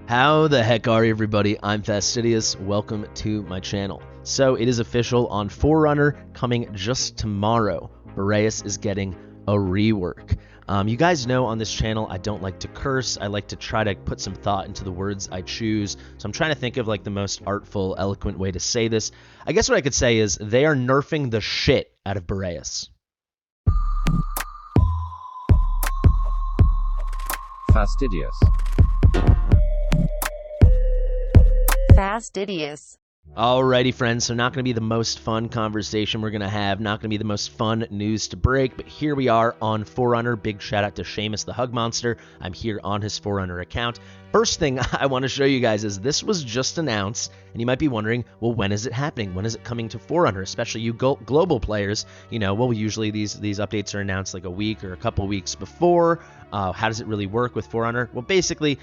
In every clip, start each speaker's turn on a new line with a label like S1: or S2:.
S1: How the heck are you, everybody? I'm Fastidious. Welcome to my channel. So it is official on Forerunner coming just tomorrow. Boreas is getting a rework. You guys know on this channel I don't like to curse. I like to try to put some thought into the words I choose. So I'm trying to think of like the most artful, eloquent way to say this. I guess what I could say is they are nerfing the shit out of Boreas.
S2: Fastidious.
S3: Fastidious.
S1: Alrighty, friends, so not going to be the most fun conversation we're going to have, not going to be the most fun news to break, but here we are on Forerunner. Big shout out to Seamus the Hug Monster. I'm here on his Forerunner account. First thing I want to show you guys is this was just announced, and you might be wondering, well, when is it happening? When is it coming to Forerunner? Especially you global players, you know, well, usually these updates are announced like a week or a couple weeks before. How does it really work with Forerunner? Well, basically,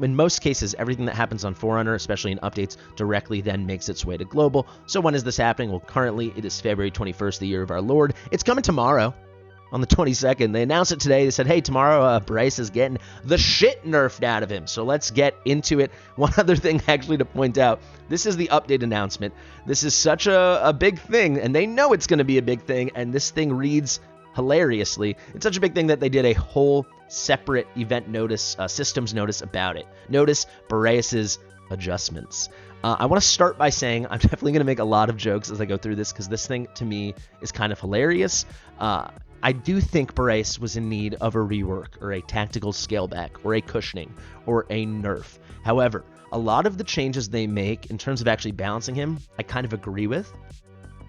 S1: in most cases, everything that happens on Forerunner, especially in updates, directly then makes its way to global. So when is this happening? Well, currently it is February 21st, the year of our Lord. It's coming tomorrow. On the 22nd, they announced it today. They said, hey, tomorrow Bryce is getting the shit nerfed out of him. So let's get into it. One other thing actually to point out, this is the update announcement. This is such a big thing, and they know it's going to be a big thing, and this thing reads hilariously. It's such a big thing that they did a whole separate event notice, systems notice about it. Notice Boreas's adjustments. I want to start by saying I'm definitely going to make a lot of jokes as I go through this because this thing to me is kind of hilarious. I do think Boreas was in need of a rework or a tactical scaleback or a cushioning or a nerf. However, a lot of the changes they make in terms of actually balancing him, I kind of agree with.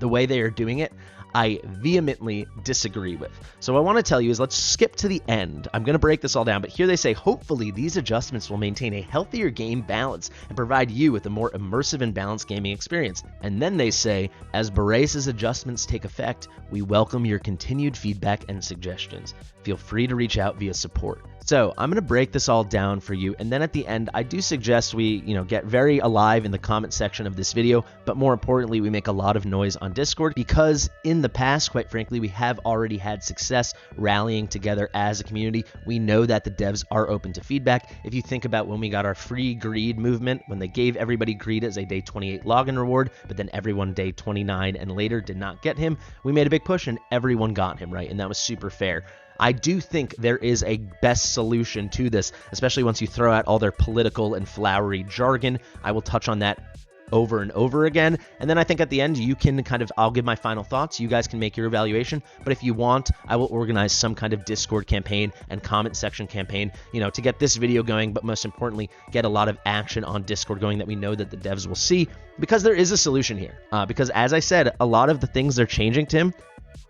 S1: The way they are doing it, I vehemently disagree with. So what I want to tell you is let's skip to the end. I'm going to break this all down, but here they say, hopefully these adjustments will maintain a healthier game balance and provide you with a more immersive and balanced gaming experience. And then they say, as Boreas' adjustments take effect, we welcome your continued feedback and suggestions. Feel free to reach out via support. So I'm going to break this all down for you, and then at the end, I do suggest we, get very alive in the comment section of this video, but more importantly, we make a lot of noise on Discord, because in the past, quite frankly, we have already had success rallying together as a community. We know that the devs are open to feedback. If you think about when we got our free greed movement, when they gave everybody greed as a day 28 login reward, but then everyone day 29 and later did not get him, we made a big push and everyone got him, right? And that was super fair. I do think there is a best solution to this, especially once you throw out all their political and flowery jargon. I will touch on that over and over again. And then I think at the end, you can I'll give my final thoughts. You guys can make your evaluation. But if you want, I will organize some kind of Discord campaign and comment section campaign, to get this video going, but most importantly, get a lot of action on Discord going that we know that the devs will see, because there is a solution here. Because as I said, a lot of the things they're changing, Tim,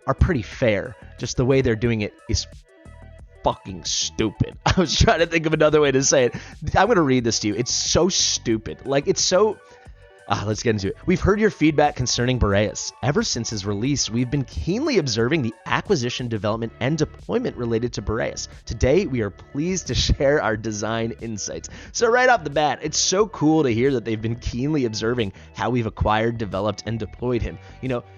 S1: are pretty fair. Just the way they're doing it is fucking stupid. I was trying to think of another way to say it. I'm going to read this to you. It's so stupid. It's so... let's get into it. We've heard your feedback concerning Boreas. Ever since his release, we've been keenly observing the acquisition, development, and deployment related to Boreas. Today, we are pleased to share our design insights. So right off the bat, it's so cool to hear that they've been keenly observing how we've acquired, developed, and deployed him.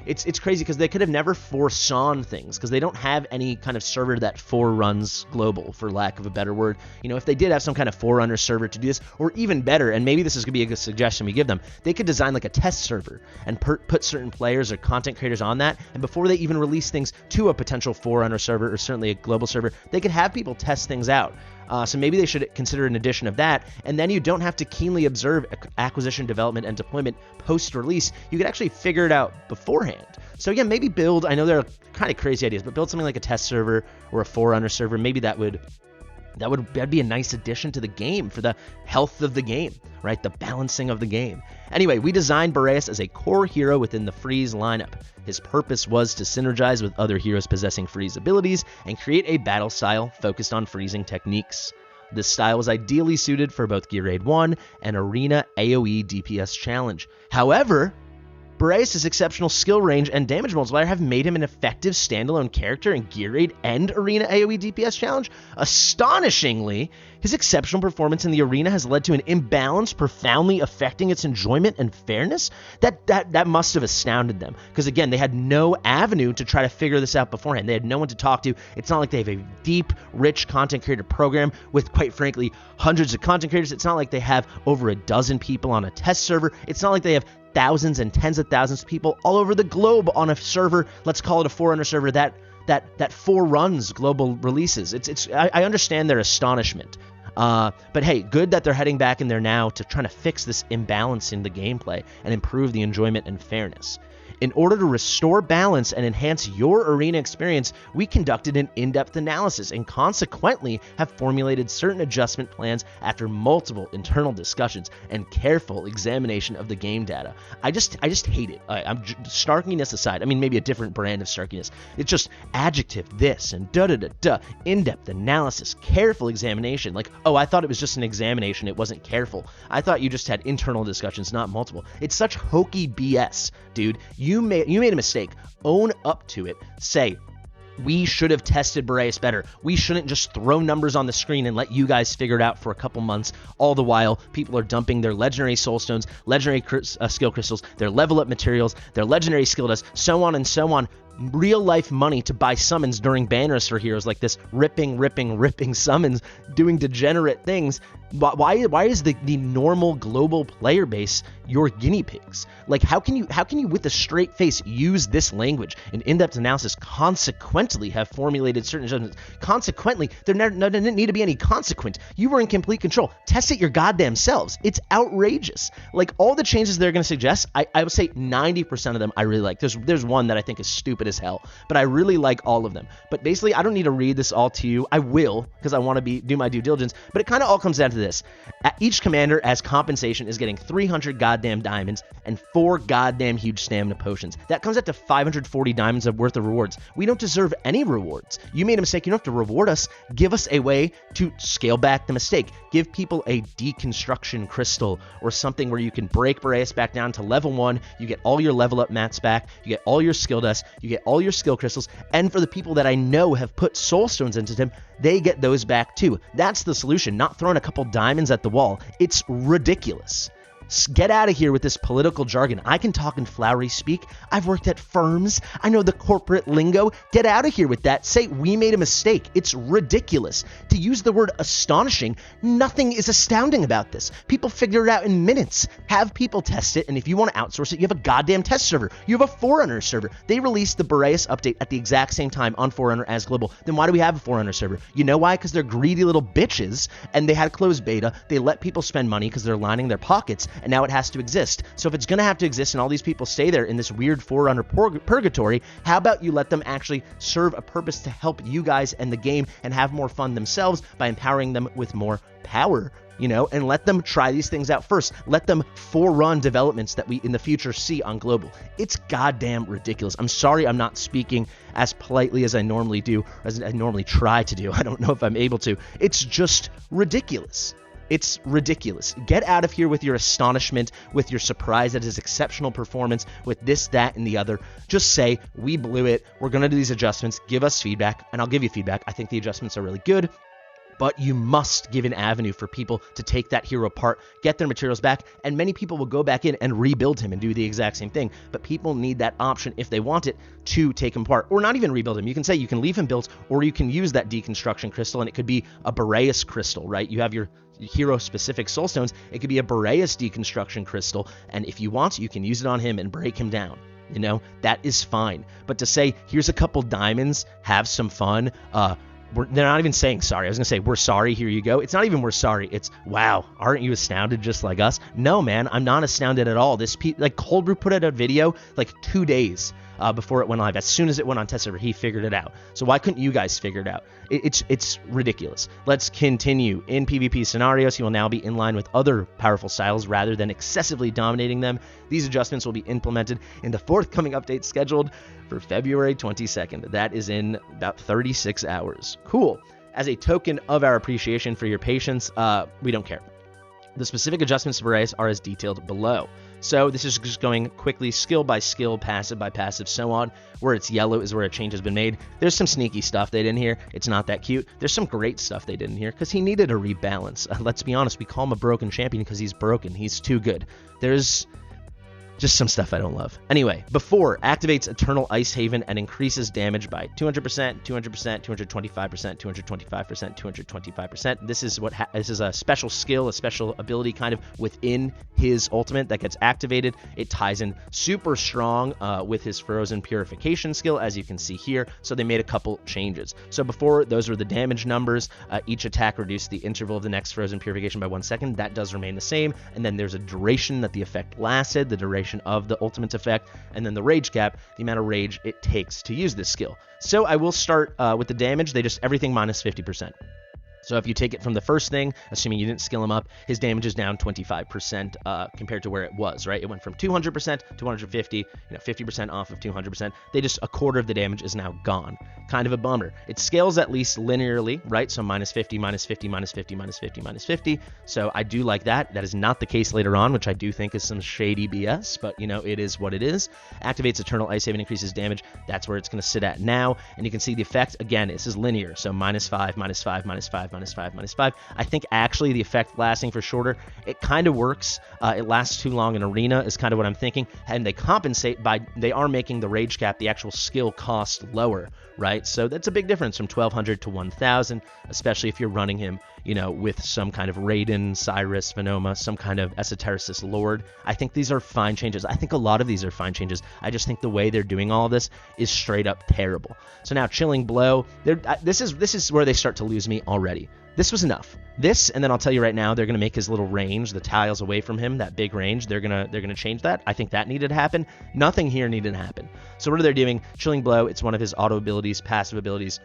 S1: It's crazy because they could have never foresawn things because they don't have any kind of server that foreruns global, for lack of a better word. If they did have some kind of Forerunner server to do this, or even better, and maybe this is going to be a good suggestion we give them, they could design like a test server and put certain players or content creators on that, and before they even release things to a potential Forerunner server or certainly a global server, they could have people test things out. So maybe they should consider an addition of that, and then you don't have to keenly observe acquisition, development, and deployment post-release. You could actually figure it out beforehand. So yeah, maybe build, I know they're kind of crazy ideas, but build something like a test server or a Forerunner server. Maybe that'd be a nice addition to the game for the health of the game, right? The balancing of the game. Anyway, we designed Boreas as a core hero within the Freeze lineup. His purpose was to synergize with other heroes possessing Freeze abilities and create a battle style focused on freezing techniques. This style was ideally suited for both Gear Raid 1 and Arena AoE DPS Challenge. However, Boreas' exceptional skill range and damage multiplier have made him an effective standalone character in Gear Raid and Arena AoE DPS challenge. Astonishingly, his exceptional performance in the arena has led to an imbalance profoundly affecting its enjoyment and fairness. That must have astounded them, because again, they had no avenue to try to figure this out beforehand. They had no one to talk to. It's not like they have a deep, rich content creator program with, quite frankly, hundreds of content creators. It's not like they have over a dozen people on a test server. It's not like they have thousands and tens of thousands of people all over the globe on a server. Let's call it a Forerunner server that foreruns global releases. I understand their astonishment. But hey, good that they're heading back in there now to trying to fix this imbalance in the gameplay and improve the enjoyment and fairness. In order to restore balance and enhance your arena experience, we conducted an in-depth analysis and consequently have formulated certain adjustment plans after multiple internal discussions and careful examination of the game data. I just hate it. Snarkiness aside, I mean, maybe a different brand of snarkiness. It's just adjective this and da-da-da-da, in-depth analysis, careful examination. Like, oh, I thought it was just an examination. It wasn't careful. I thought you just had internal discussions, not multiple. It's such hokey BS, dude. You made a mistake. Own up to it. Say, we should have tested Boreas better. We shouldn't just throw numbers on the screen and let you guys figure it out for a couple months. All the while, people are dumping their legendary soul stones, legendary skill crystals, their level up materials, their legendary skill dust, so on and so on. Real life money to buy summons during banners for heroes like this, ripping summons, doing degenerate things. Why is the normal global player base your guinea pigs? Like, how can you with a straight face use this language? An in-depth analysis consequently have formulated certain judgments. Consequently, there didn't need to be any consequent. You were in complete control. Test it your goddamn selves. It's outrageous. Like, all the changes they're going to suggest, I would say 90% of them I really like. There's one that I think is stupid as hell, but I really like all of them. But basically, I don't need to read this all to you. I will, because I want to do my due diligence, but it kind of all comes down to this. Each commander, as compensation, is getting 300 goddamn diamonds and 4 goddamn huge stamina potions. That comes up to 540 diamonds worth of rewards. We don't deserve any rewards. You made a mistake. You don't have to reward us. Give us a way to scale back the mistake. Give people a deconstruction crystal or something where you can break Boreas back down to level 1. You get all your level up mats back. You get all your skill dust. You get all your skill crystals. And for the people that I know have put soul stones into them, they get those back too. That's the solution, not throwing a couple diamonds at the wall. It's ridiculous. Get out of here with this political jargon. I can talk in flowery speak. I've worked at firms. I know the corporate lingo. Get out of here with that. Say, we made a mistake. It's ridiculous. To use the word astonishing, nothing is astounding about this. People figure it out in minutes. Have people test it, and if you want to outsource it, you have a goddamn test server. You have a Forerunner server. They released the Boreas update at the exact same time on Forerunner as global. Then why do we have a Forerunner server? You know why? Because they're greedy little bitches, and they had closed beta. They let people spend money because they're lining their pockets, and now it has to exist. So if it's going to have to exist and all these people stay there in this weird Forerunner purgatory, how about you let them actually serve a purpose to help you guys and the game and have more fun themselves by empowering them with more power, you know, and let them try these things out first. Let them forerun developments that we in the future see on global. It's goddamn ridiculous. I'm sorry I'm not speaking as politely as I normally do, as I normally try to do. I don't know if I'm able to. It's just ridiculous. It's ridiculous. Get out of here with your astonishment, with your surprise at his exceptional performance, with this, that, and the other. Just say, we blew it. We're going to do these adjustments. Give us feedback, and I'll give you feedback. I think the adjustments are really good, but you must give an avenue for people to take that hero apart, get their materials back, and many people will go back in and rebuild him and do the exact same thing. But people need that option, if they want it, to take him apart, or not even rebuild him. You can say you can leave him built, or you can use that deconstruction crystal, and it could be a Boreas crystal, right? You have your hero-specific soul stones. It could be a Boreas deconstruction crystal, and if you want, you can use it on him and break him down. You know, that is fine. But to say, here's a couple diamonds, have some fun, they're not even saying sorry. I was going to say, we're sorry, here you go. It's not even we're sorry. It's, wow, aren't you astounded just like us? No, man, I'm not astounded at all. Like, Cold Brew put out a video like 2 days before it went live. As soon as it went on test server, he figured it out. So why couldn't you guys figure it out? It's ridiculous. Let's continue. In PvP scenarios, he will now be in line with other powerful styles rather than excessively dominating them. These adjustments will be implemented in the forthcoming update scheduled for February 22nd. That is in about 36 hours. Cool. As a token of our appreciation for your patience, we don't care. The specific adjustments to Boreas are as detailed below. So this is just going quickly, skill by skill, passive by passive, so on. Where it's yellow is where a change has been made. There's some sneaky stuff they did in here. It's not that cute. There's some great stuff they did in here because he needed a rebalance. Let's be honest, we call him a broken champion because he's broken. He's too good. There's just some stuff I don't love. Anyway, before activates Eternal Ice Haven and increases damage by 200%, 200%, 225%, 225%, 225%. This is a special skill, a special ability kind of within his ultimate that gets activated. It ties in super strong with his Frozen Purification skill, as you can see here. So they made a couple changes. So before, those were the damage numbers. Each attack reduced the interval of the next Frozen Purification by 1 second. That does remain the same. And then there's a duration that the effect lasted, the duration of the ultimate effect, and then the rage cap, the amount of rage it takes to use this skill. So I will start with the damage. They just everything minus 50%. So if you take it from the first thing, assuming you didn't skill him up, his damage is down 25% compared to where it was, right? It went from 200% to 150, 50% off of 200%. They just, a quarter of the damage is now gone. Kind of a bummer. It scales at least linearly, right? So minus 50, minus 50, minus 50, minus 50, minus 50. So I do like that. That is not the case later on, which I do think is some shady BS, but it is what it is. Activates Eternal Ice Haven, increases damage. That's where it's going to sit at now. And you can see the effect, again, this is linear. So minus 5, minus 5, minus 5, minus 5, minus 5. I think actually the effect lasting for shorter, it kind of works. It lasts too long in arena is kind of what I'm thinking. And they compensate by, they are making the rage cap, the actual skill cost lower, right? So that's a big difference from 1200 to 1000, especially if you're running him, with some kind of Raiden, Cyrus, Venoma, some kind of Esotericist Lord. I think these are fine changes. I think a lot of these are fine changes. I just think the way they're doing all of this is straight up terrible. So now Chilling Blow, this is where they start to lose me already. This was enough. This, and then I'll tell you right now, they're going to make his little range, the tiles away from him, that big range, they're going to change that. I think that needed to happen. Nothing here needed to happen. So what are they doing? Chilling Blow, it's one of his auto abilities, passive abilities.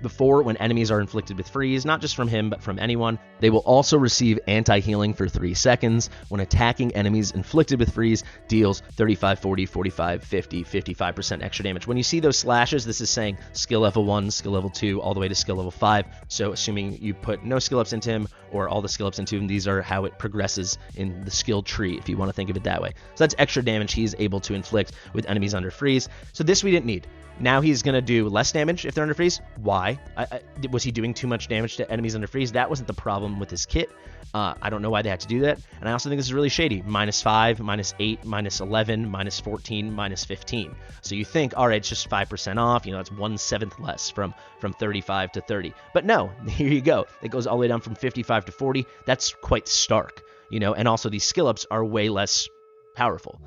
S1: Before, when enemies are inflicted with freeze, not just from him, but from anyone, they will also receive anti-healing for 3 seconds. When attacking enemies inflicted with freeze, deals 35, 40, 45, 50, 55% extra damage. When you see those slashes, this is saying skill level 1, skill level 2, all the way to skill level 5. So assuming you put no skill ups into him or all the skill ups into him, these are how it progresses in the skill tree, if you want to think of it that way. So that's extra damage he's able to inflict with enemies under freeze. So this we didn't need. Now he's going to do less damage if they're under freeze. Why? Was he doing too much damage to enemies under freeze? That wasn't the problem with his kit. I don't know why they had to do that. And I also think this is really shady. Minus 5, minus 8, minus 11, minus 14, minus 15. So you think, all right, it's just 5% off. That's 1/7 less from 35 to 30. But no, here you go. It goes all the way down from 55 to 40. That's quite stark, and also these skill ups are way less powerful.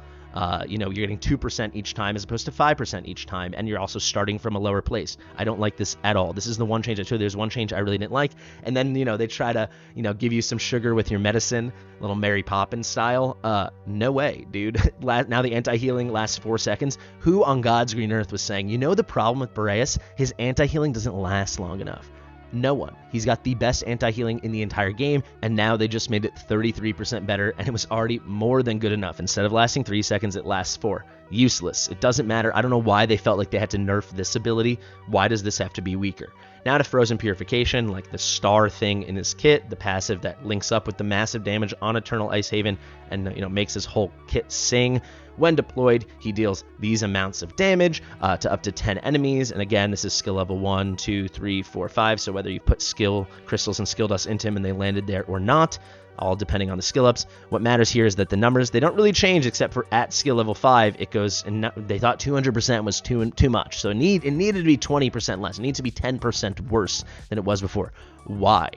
S1: You're getting 2% each time as opposed to 5% each time, and you're also starting from a lower place. I don't like this at all. This is the one change. There's one change I really didn't like, and then they try to give you some sugar with your medicine, little Mary Poppins style. No way, dude. Now the anti-healing lasts 4 seconds. Who on God's green earth was saying, the problem with Boreas, his anti-healing doesn't last long enough? No one. He's got the best anti-healing in the entire game, and now they just made it 33% better, and it was already more than good enough. Instead of lasting 3 seconds, it lasts 4. Useless. It doesn't matter. I don't know why they felt like they had to nerf this ability. Why does this have to be weaker? Now to Frozen Purification, like the star thing in his kit, the passive that links up with the massive damage on Eternal Ice Haven and makes his whole kit sing. When deployed, he deals these amounts of damage to up to 10 enemies. And again, this is skill level 1, 2, 3, 4, 5. So whether you put skill crystals and skill dust into him and they landed there or not, all depending on the skill ups. What matters here is that the numbers, they don't really change except for at skill level 5, it goes, and they thought 200% was too much. So it needed to be 20% less. It needs to be 10% worse than it was before. Why?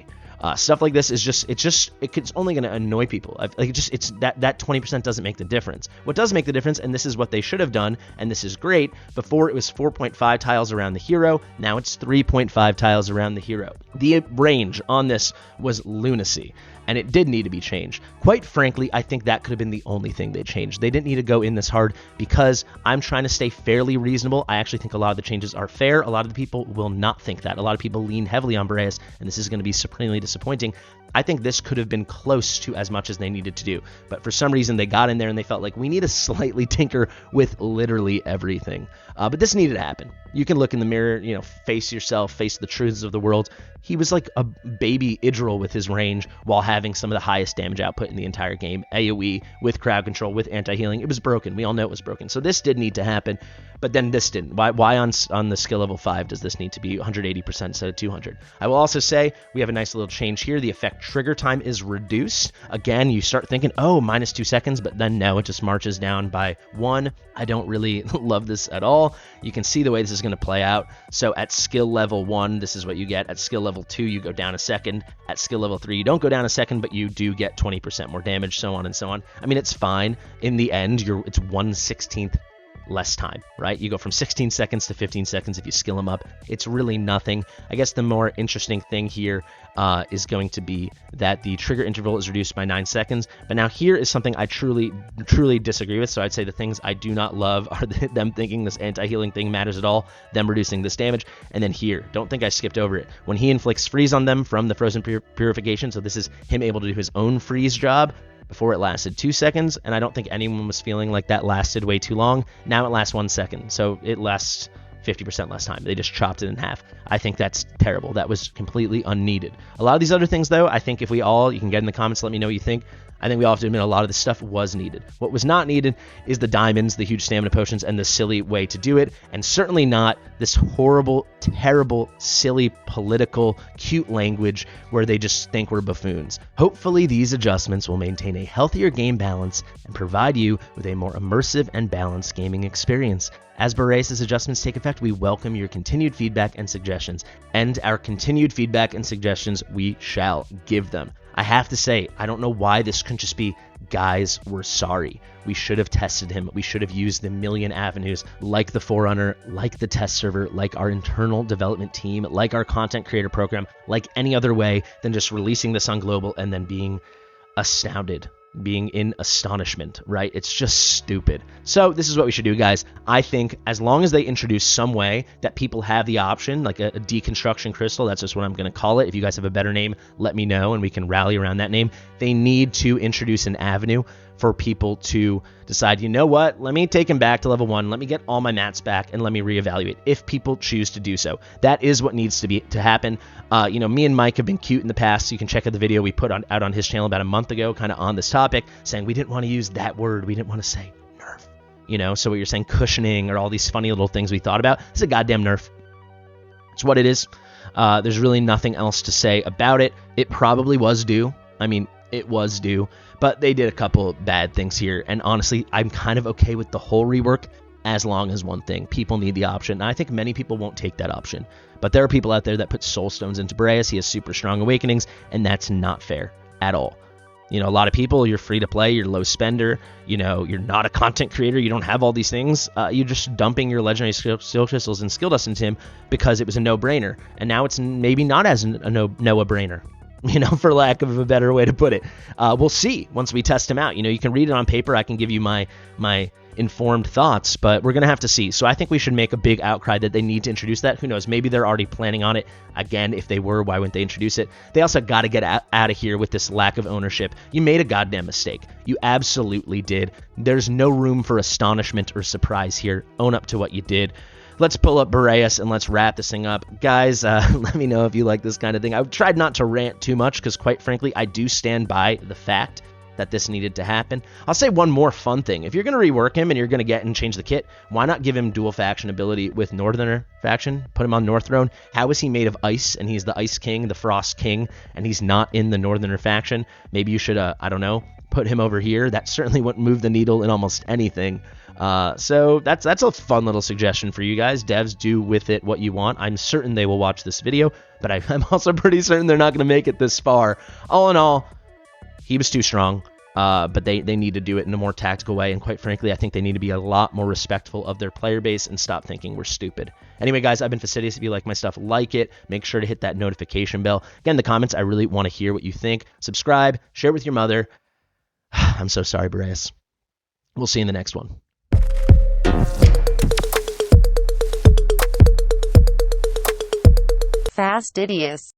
S1: Stuff like this is it's only going to annoy people. That 20% doesn't make the difference. What does make the difference, and this is what they should have done, and this is great, before it was 4.5 tiles around the hero, now it's 3.5 tiles around the hero. The range on this was lunacy, and it did need to be changed. Quite frankly, I think that could have been the only thing they changed. They didn't need to go in this hard because I'm trying to stay fairly reasonable. I actually think a lot of the changes are fair. A lot of the people will not think that. A lot of people lean heavily on Boreas, and this is going to be supremely disappointing. I think this could have been close to as much as they needed to do. But for some reason, they got in there and they felt like we need to slightly tinker with literally everything. But this needed to happen. You can look in the mirror, face yourself, face the truths of the world. He was like a baby Idril with his range while having some of the highest damage output in the entire game. AoE, with crowd control, with anti-healing. It was broken. We all know it was broken. So this did need to happen, but then this didn't. Why on the skill level 5 does this need to be 180% instead of 200? I will also say we have a nice little change here. The effect trigger time is reduced. Again, you start thinking, oh, minus 2 seconds, but then no, it just marches down by 1. I don't really love this at all. You can see the way this is going to play out. So at skill level 1, this is what you get. At skill level 2, you go down a second. At skill level 3, you don't go down a second, but you do get 20% more damage, so on and so on. I mean, it's fine. In the end, it's 1/16 less time, right? You go from 16 seconds to 15 seconds if you skill them up. It's really nothing. I guess the more interesting thing here is going to be that the trigger interval is reduced by 9 seconds. But now here is something I truly disagree with. So I'd say the things I do not love are them thinking this anti-healing thing matters at all, them reducing this damage. And then here, don't think I skipped over it. When he inflicts freeze on them from the frozen purification, so this is him able to do his own freeze job. Before it lasted 2 seconds, and I don't think anyone was feeling like that lasted way too long. Now it lasts 1 second, so it lasts 50% less time. They just chopped it in half. I think that's terrible. That was completely unneeded. A lot of these other things, though, I think if you can get in the comments, let me know what you think. I think we all have to admit a lot of this stuff was needed. What was not needed is the diamonds, the huge stamina potions, and the silly way to do it, and certainly not this horrible, terrible, silly, political, cute language where they just think we're buffoons. Hopefully these adjustments will maintain a healthier game balance and provide you with a more immersive and balanced gaming experience. As Boreas' adjustments take effect, we welcome your continued feedback and suggestions, and our continued feedback and suggestions we shall give them. I have to say, I don't know why this couldn't just be, guys, we're sorry. We should have tested him. We should have used the million avenues like the Forerunner, like the test server, like our internal development team, like our content creator program, like any other way than just releasing this on global and then being astounded, being in astonishment, right? It's just stupid. So this is what we should do, guys. I think as long as they introduce some way that people have the option, like a deconstruction crystal, that's just what I'm going to call it. If you guys have a better name, let me know and we can rally around that name. They need to introduce an avenue for people to decide, you know what, let me take him back to level 1, let me get all my mats back, and let me reevaluate if people choose to do so. That is what needs to happen. Me and Mike have been cute in the past. You can check out the video we put out on his channel about a month ago, kind of on this topic, saying we didn't want to use that word, we didn't want to say Nerf, so what you're saying, cushioning, or all these funny little things we thought about. It's a goddamn Nerf. It's what it is. There's really nothing else to say about it. It probably was due. I mean, it was due, but they did a couple bad things here, and honestly, I'm kind of okay with the whole rework as long as one thing. People need the option, and I think many people won't take that option, but there are people out there that put soul stones into Boreas. He has super strong awakenings, and that's not fair at all. A lot of people, you're free to play, you're low spender, you're not a content creator, you don't have all these things, you're just dumping your legendary skill crystals and skill dust into him because it was a no-brainer, and now it's maybe not as a no-brainer. For lack of a better way to put it. We'll see once we test him out. You can read it on paper. I can give you my informed thoughts, but we're going to have to see. So I think we should make a big outcry that they need to introduce that. Who knows? Maybe they're already planning on it. Again, if they were, why wouldn't they introduce it? They also got to get out of here with this lack of ownership. You made a goddamn mistake. You absolutely did. There's no room for astonishment or surprise here. Own up to what you did. Let's pull up Boreas and let's wrap this thing up. Guys, let me know if you like this kind of thing. I've tried not to rant too much because, quite frankly, I do stand by the fact that this needed to happen. I'll say one more fun thing. If you're going to rework him and you're going to get and change the kit, why not give him dual faction ability with Northerner faction? Put him on North Throne. How is he made of ice and he's the Ice King, the Frost King, and he's not in the Northerner faction? Maybe you should, I don't know, put him over here. That certainly wouldn't move the needle in almost anything. So that's a fun little suggestion for you guys. Devs, do with it what you want. I'm certain they will watch this video, but I'm also pretty certain they're not going to make it this far. All in all, he was too strong, but they need to do it in a more tactical way, and quite frankly, I think they need to be a lot more respectful of their player base and stop thinking we're stupid. Anyway, guys, I've been Fastidious. If you like my stuff, like it. Make sure to hit that notification bell. Again, in the comments, I really want to hear what you think. Subscribe, share it with your mother. I'm so sorry, Boreas. We'll see you in the next one.
S3: Fastidious.